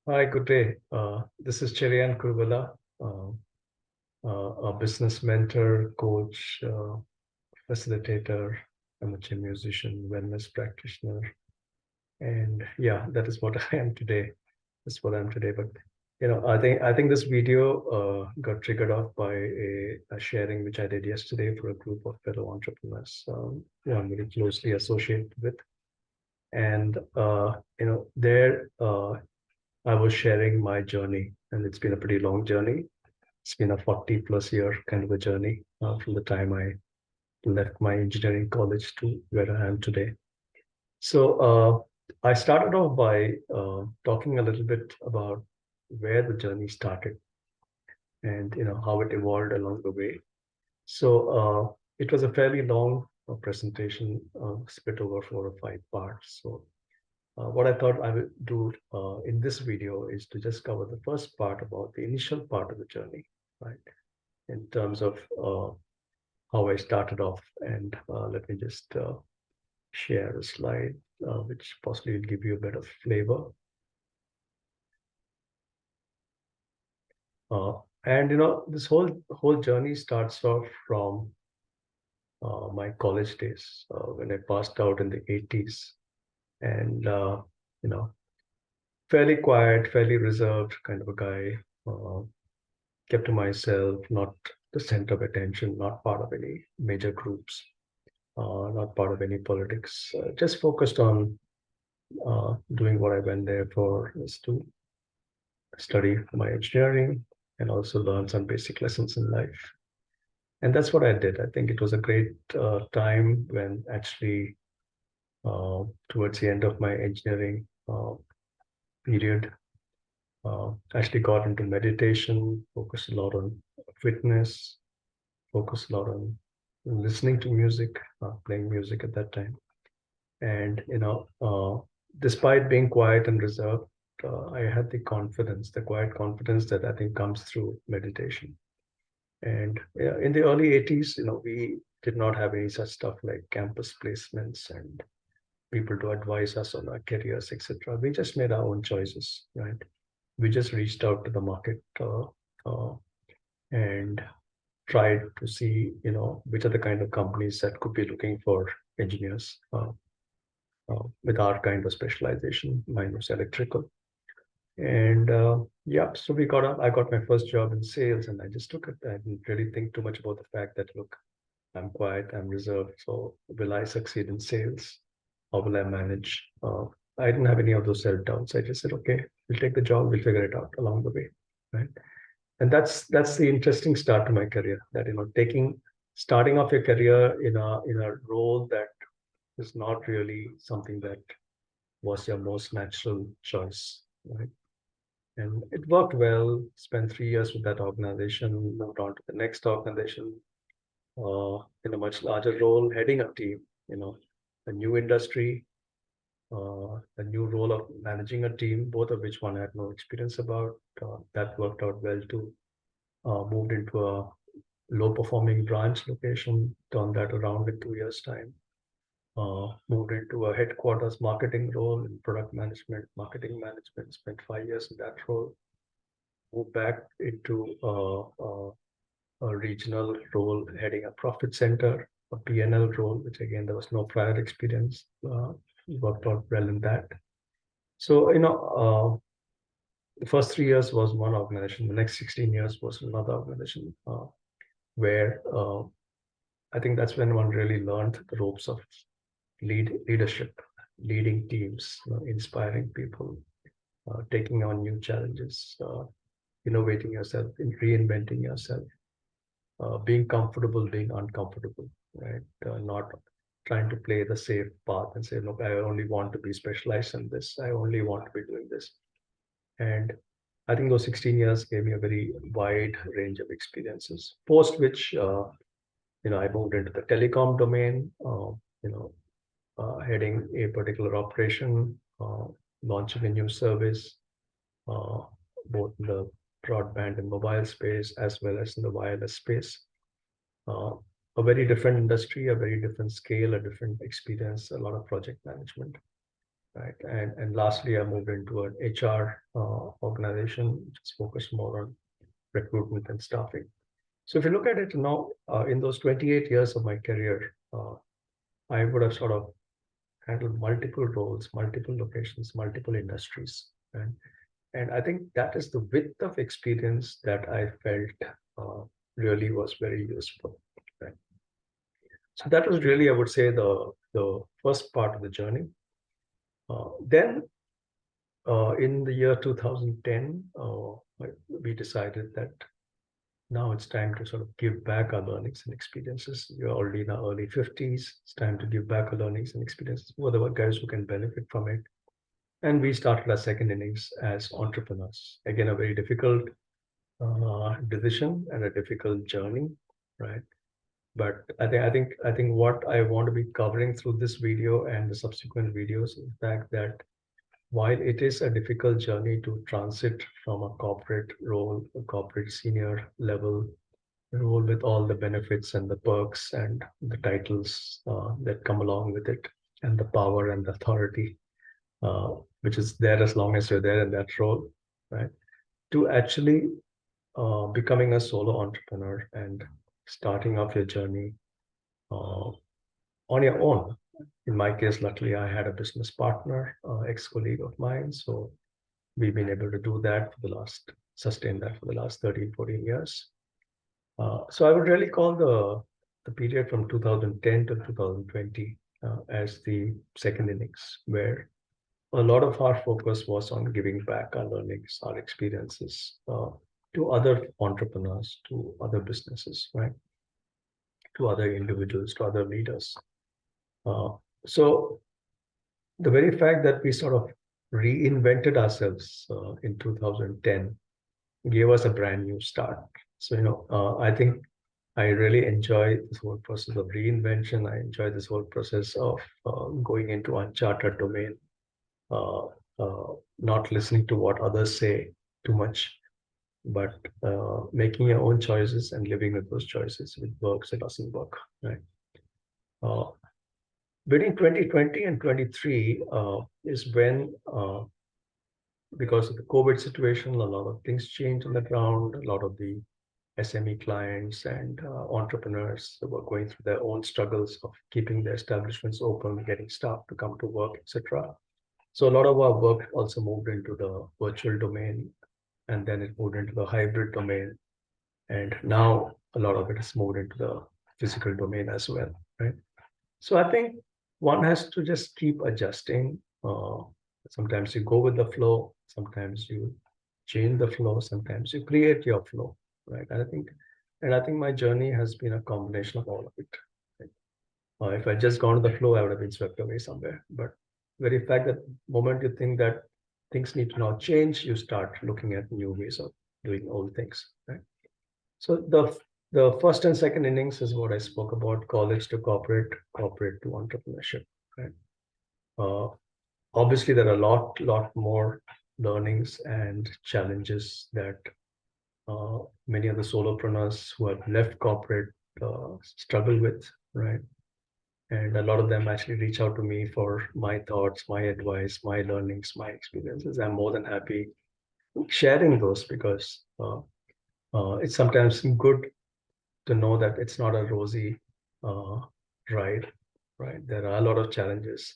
Hi, good day. This is Cherian Kuruvila, a business mentor, coach, facilitator, amateur musician, wellness practitioner, and yeah, that is what I am today. That's what I'm today. But I think this video got triggered off by a sharing which I did yesterday for a group of fellow entrepreneurs who I'm very closely associated with, and there I was sharing my journey, and it's been a pretty long journey. It's been a 40 plus year kind of a journey from the time I left my engineering college to where I am today. So I started off by talking a little bit about where the journey started and how it evolved along the way. So it was a fairly long presentation, split over 4 or 5 parts. So what I thought I would do in this video is to just cover the first part about the initial part of the journey, right? In terms of how I started off. And let me just share a slide, which possibly will give you a better flavor. Uh, and this whole journey starts off from my college days when I passed out in the 80s, and you know, fairly quiet, fairly reserved kind of a guy. Kept to myself, not the center of attention, not part of any major groups, not part of any politics, just focused on doing what I went there for, is to study my engineering and also learn some basic lessons in life. And that's what I did. I think it was a great time when actually, towards the end of my engineering period, actually got into meditation, focused a lot on fitness, focused a lot on listening to music, playing music at that time. And, despite being quiet and reserved, I had the confidence, the quiet confidence that I think comes through meditation. And in the early 80s, we did not have any such stuff like campus placements and people to advise us on our careers, etc. We just made our own choices, right? We just reached out to the market and tried to see, which are the kind of companies that could be looking for engineers with our kind of specialization. Mine was electrical. And yeah, so I got my first job in sales and I just took it. I didn't really think too much about the fact that, look, I'm quiet, I'm reserved. So will I succeed in sales? How will I manage? I didn't have any of those self doubts. I just said, okay, we'll take the job, we'll figure it out along the way. Right. And that's the interesting start to my career, that starting off your career in a role that is not really something that was your most natural choice, right? And it worked well. Spent 3 years with that organization, moved on to the next organization in a much larger role, heading a team, a new industry, a new role of managing a team, both of which one had no experience about. That worked out well too. Moved into a low performing branch location, turned that around in 2 years' time. Moved into a headquarters marketing role in product management, marketing management, spent 5 years in that role. Moved back into a regional role, heading a profit center, a P&L role, which again, there was no prior experience. Worked out well in that. So, the first 3 years was one organization, the next 16 years was another organization, where I think that's when one really learned the ropes of leadership, leading teams, inspiring people, taking on new challenges, innovating yourself, reinventing yourself, being comfortable, being uncomfortable, right? Not trying to play the safe path and say, look, I only want to be specialized in this. I only want to be doing this. And I think those 16 years gave me a very wide range of experiences, post which, I moved into the telecom domain, heading a particular operation, launching a new service, uh, both in the broadband and mobile space as well as in the wireless space. Uh, a very different industry, a very different scale, a different experience, a lot of project management. right? And lastly, I moved into an HR organization, which is focused more on recruitment and staffing. So if you look at it now, in those 28 years of my career, I would have sort of handled multiple roles, multiple locations, multiple industries. And I think that is the width of experience that I felt really was very useful. Right? So that was really, I would say, the first part of the journey. Then in the year 2010, we decided that now it's time to sort of give back our learnings and experiences. We're already in our early 50s. It's time to give back our learnings and experiences. Who are the guys who can benefit from it? And we started our second innings as entrepreneurs. Again, a very difficult decision and a difficult journey, right? But I think what I want to be covering through this video and the subsequent videos is the fact that while it is a difficult journey to transit from a corporate role, a corporate senior level role with all the benefits and the perks and the titles that come along with it, and the power and the authority, which is there as long as you're there in that role, right? To actually becoming a solo entrepreneur and starting off your journey on your own. In my case, luckily, I had a business partner, ex-colleague of mine. So we've been able to do that sustain that for the last 13, 14 years. So I would really call the period from 2010 to 2020 as the second innings, where a lot of our focus was on giving back our learnings, our experiences to other entrepreneurs, to other businesses, right? To other individuals, to other leaders. So the very fact that we sort of reinvented ourselves in 2010 gave us a brand new start. So, I think I really enjoy this whole process of reinvention. I enjoy this whole process of going into uncharted domain, uh, not listening to what others say too much, but making your own choices and living with those choices. It works, it doesn't work, right? Uh, Between 2020 and 23 is when, because of the COVID situation, a lot of things changed on the ground. A lot of the SME clients and entrepreneurs were going through their own struggles of keeping their establishments open, getting staff to come to work, etc. So a lot of our work also moved into the virtual domain, and then it moved into the hybrid domain, and now a lot of it has moved into the physical domain as well, right? So I think one has to just keep adjusting. Sometimes you go with the flow, sometimes you change the flow, sometimes you create your flow, right? And I think my journey has been a combination of all of it. Right? If I just gone to the flow, I would have been swept away somewhere. But very fact that moment you think that things need to now change, you start looking at new ways of doing old things, right? So the first and second innings is what I spoke about: college to corporate, corporate to entrepreneurship. Right. Uh, Obviously, there are a lot more learnings and challenges that many of the solopreneurs who have left corporate struggle with. Right. And a lot of them actually reach out to me for my thoughts, my advice, my learnings, my experiences. I'm more than happy sharing those because it's sometimes good to know that it's not a rosy uh, ride, right? There are a lot of challenges.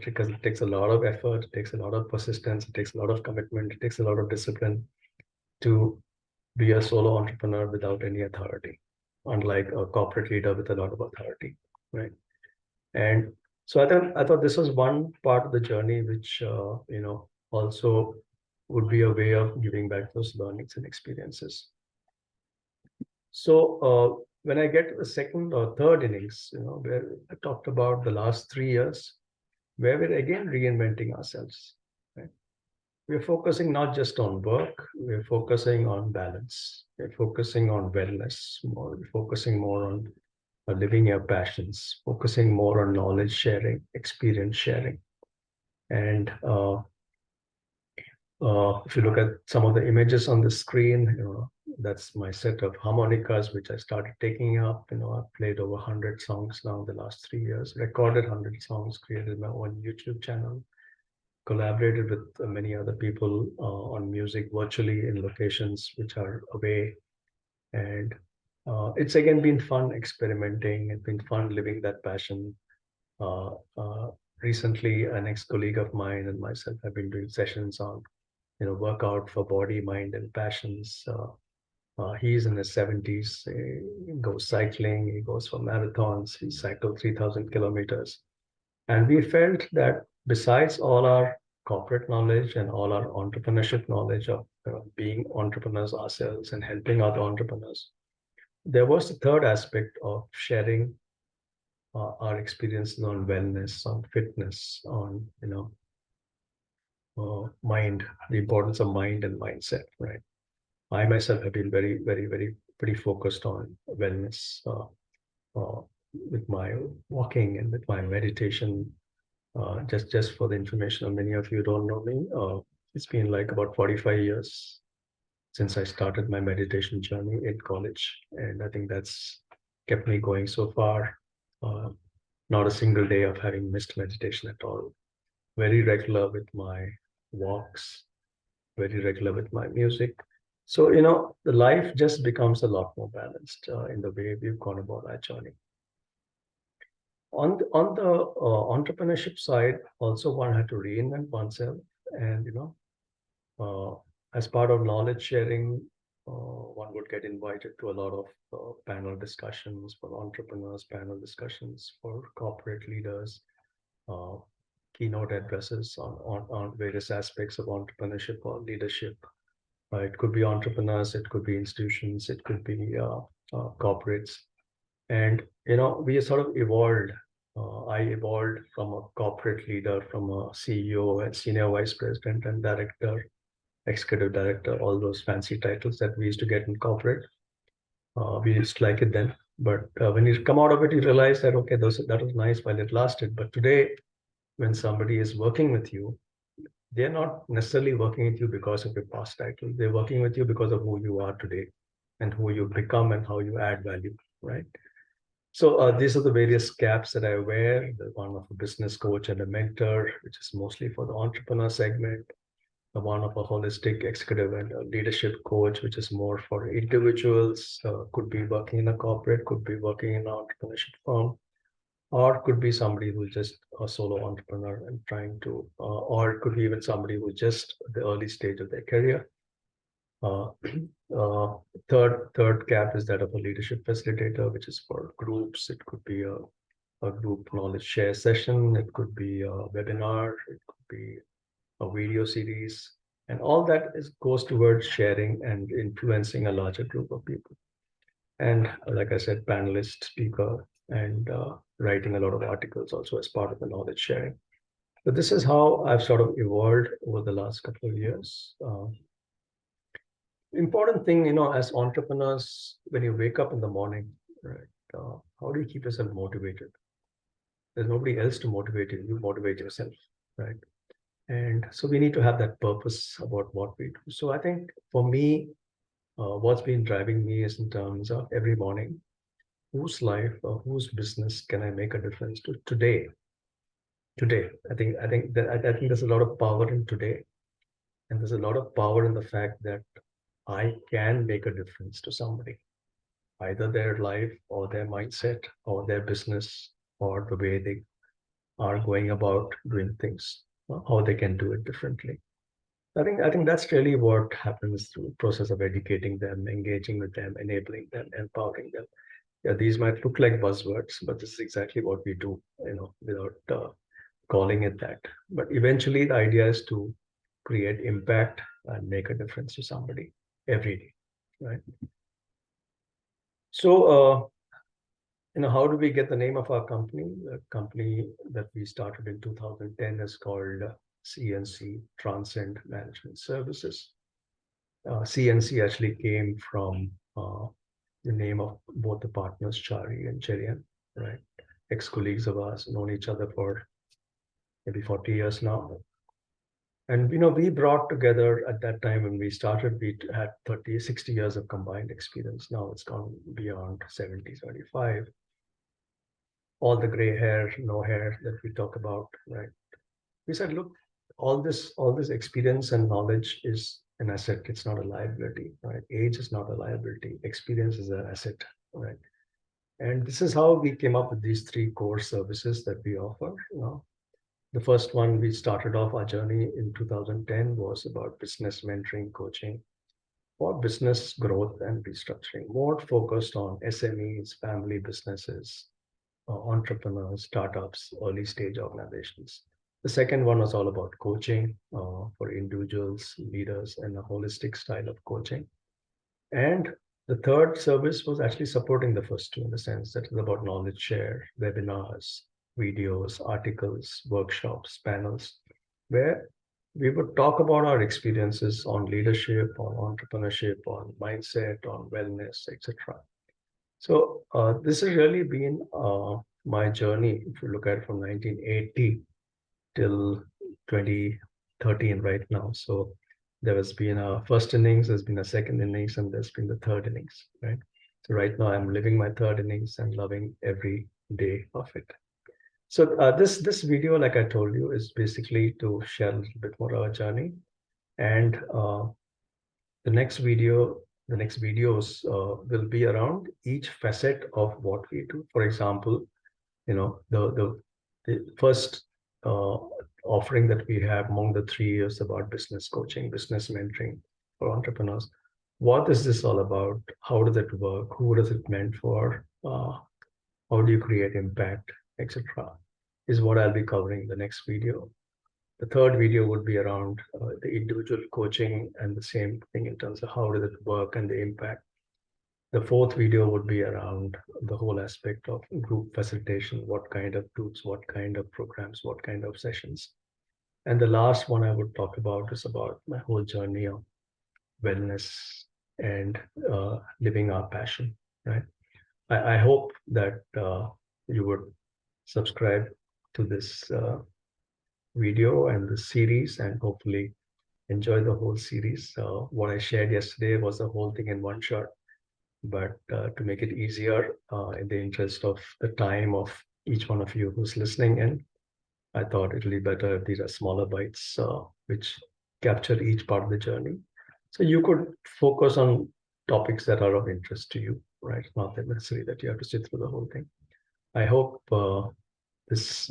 Because it takes a lot of effort, it takes a lot of persistence, it takes a lot of commitment, it takes a lot of discipline to be a solo entrepreneur without any authority, unlike a corporate leader with a lot of authority, right? And so I thought this was one part of the journey which also would be a way of giving back those learnings and experiences. So when I get to the second or third innings, where I talked about the last 3 years, where we're again reinventing ourselves. Right? We're focusing not just on work, we're focusing on balance. We're focusing on wellness more. We're focusing more on living your passions, focusing more on knowledge sharing, experience sharing. And if you look at some of the images on the screen, that's my set of harmonicas, which I started taking up. I've played over 100 songs now in the last 3 years, recorded 100 songs, created my own YouTube channel. collaborated with many other people on music virtually in locations which are away. And it's again been fun experimenting. It's been fun living that passion. Uh, uh, Recently, an ex-colleague of mine and myself have been doing sessions on, workout for body, mind, and passions. He's in his 70s. He goes cycling. He goes for marathons. He cycled 3,000 kilometers. And we felt that besides all our corporate knowledge and all our entrepreneurship knowledge of being entrepreneurs ourselves and helping other entrepreneurs, there was a third aspect of sharing our experiences on wellness, on fitness, on mind, the importance of mind and mindset. Right. I myself have been very, very, very pretty focused on wellness uh, with my walking and with my meditation. Just for the information of many of you don't know me, it's been like about 45 years since I started my meditation journey in college, and I think that's kept me going so far. Uh, Not a single day of having missed meditation at all. Very regular with my walks, very regular with my music. So, the life just becomes a lot more balanced in the way we've gone about our journey. On the entrepreneurship side, also one had to reinvent oneself, and uh, as part of knowledge sharing, one would get invited to a lot of panel discussions for entrepreneurs, panel discussions for corporate leaders, uh, keynote addresses on various aspects of entrepreneurship or leadership. It could be entrepreneurs, it could be institutions, it could be corporates. And we sort of evolved. I evolved from a corporate leader, from a CEO and senior vice president and director, executive director, all those fancy titles that we used to get in corporate. We used to like it then. But when you come out of it, you realize that, okay, that was nice while it lasted. But today, when somebody is working with you, they're not necessarily working with you because of your past title. They're working with you because of who you are today and who you become and how you add value, right? So these are the various caps that I wear. The one of a business coach and a mentor, which is mostly for the entrepreneur segment. The one of a holistic executive and a leadership coach, which is more for individuals, could be working in a corporate, could be working in an entrepreneurship firm, or could be somebody who's just a solo entrepreneur and trying to, or it could be even somebody who's just at the early stage of their career. Uh, uh, third cap is that of a leadership facilitator, which is for groups. It could be a group knowledge share session. It could be a webinar. It could be a video series. And all that goes towards sharing and influencing a larger group of people. And like I said, panelist, speaker, and writing a lot of articles also as part of the knowledge sharing. So this is how I've sort of evolved over the last couple of years. Important thing, as entrepreneurs, when you wake up in the morning, right? How do you keep yourself motivated? There's nobody else to motivate you. You motivate yourself, right? And so we need to have that purpose about what we do. So I think for me, what's been driving me is in terms of every morning, whose life or whose business can I make a difference to today? Today, I think there's a lot of power in today, and there's a lot of power in the fact that I can make a difference to somebody, either their life or their mindset or their business or the way they are going about doing things, how they can do it differently. I think that's really what happens through the process of educating them, engaging with them, enabling them, empowering them. Yeah, these might look like buzzwords, but this is exactly what we do, without calling it that. But eventually, the idea is to create impact and make a difference to somebody every day, right? So, how do we get the name of our company? The company that we started in 2010 is called CNC, Transcend Management Services. CNC actually came from the name of both the partners, Chari and Cherian, right? Ex-colleagues of ours, known each other for maybe 40 years now. And we brought together at that time when we started, we had 30, 60 years of combined experience. Now it's gone beyond 70, 75. All the gray hair, no hair that we talk about, right? We said, look, all this experience and knowledge is an asset. It's not a liability, right? Age is not a liability. Experience is an asset, right? And this is how we came up with these three core services that we offer. The first one, we started off our journey in 2010, was about business mentoring coaching for business growth and restructuring, more focused on SMEs, family businesses, entrepreneurs, startups, early stage organizations. The second one was all about coaching for individuals, leaders, and a holistic style of coaching. And the third service was actually supporting the first two, in the sense that it's about knowledge share, webinars, videos, articles, workshops, panels, where we would talk about our experiences on leadership, on entrepreneurship, on mindset, on wellness, etc. So this has really been my journey. If you look at it from 1980 till 2013 right now. So there has been a first innings, there's been a second innings, and there's been the third innings, right? So right now I'm living my third innings and loving every day of it. So this video, like I told you, is basically to share a little bit more our journey. And the next video, the next videos will be around each facet of what we do. For example, the first uh, offering that we have among the 3 years about business coaching, business mentoring for entrepreneurs. What is this all about? How does it work? Who does it meant for? How do you create impact, etc. is what I'll be covering in the next video. The third video would be around the individual coaching and the same thing in terms of how does it work and the impact. The fourth video would be around the whole aspect of group facilitation, what kind of groups, what kind of programs, what kind of sessions. And the last one I would talk about is about my whole journey of wellness and living our passion, right? I hope that you would subscribe to this video and the series, and hopefully enjoy the whole series. What I shared yesterday was the whole thing in one shot, but to make it easier in the interest of the time of each one of you who's listening in, I thought it'll be better if these are smaller bites which capture each part of the journey. So you could focus on topics that are of interest to you, right? Not that necessary that you have to sit through the whole thing. I hope this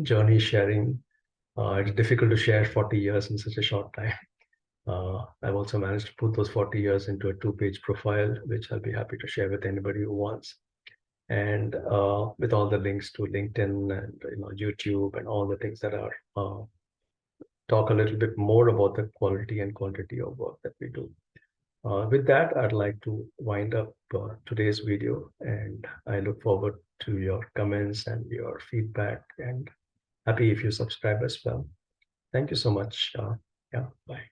journey sharing, it's difficult to share 40 years in such a short time. I've also managed to put those 40 years into a 2-page profile, which I'll be happy to share with anybody who wants. And with all the links to LinkedIn and YouTube and all the things that are talk a little bit more about the quality and quantity of work that we do. With that, I'd like to wind up today's video, and I look forward to your comments and your feedback, and happy if you subscribe as well. Thank you so much. Yeah, bye.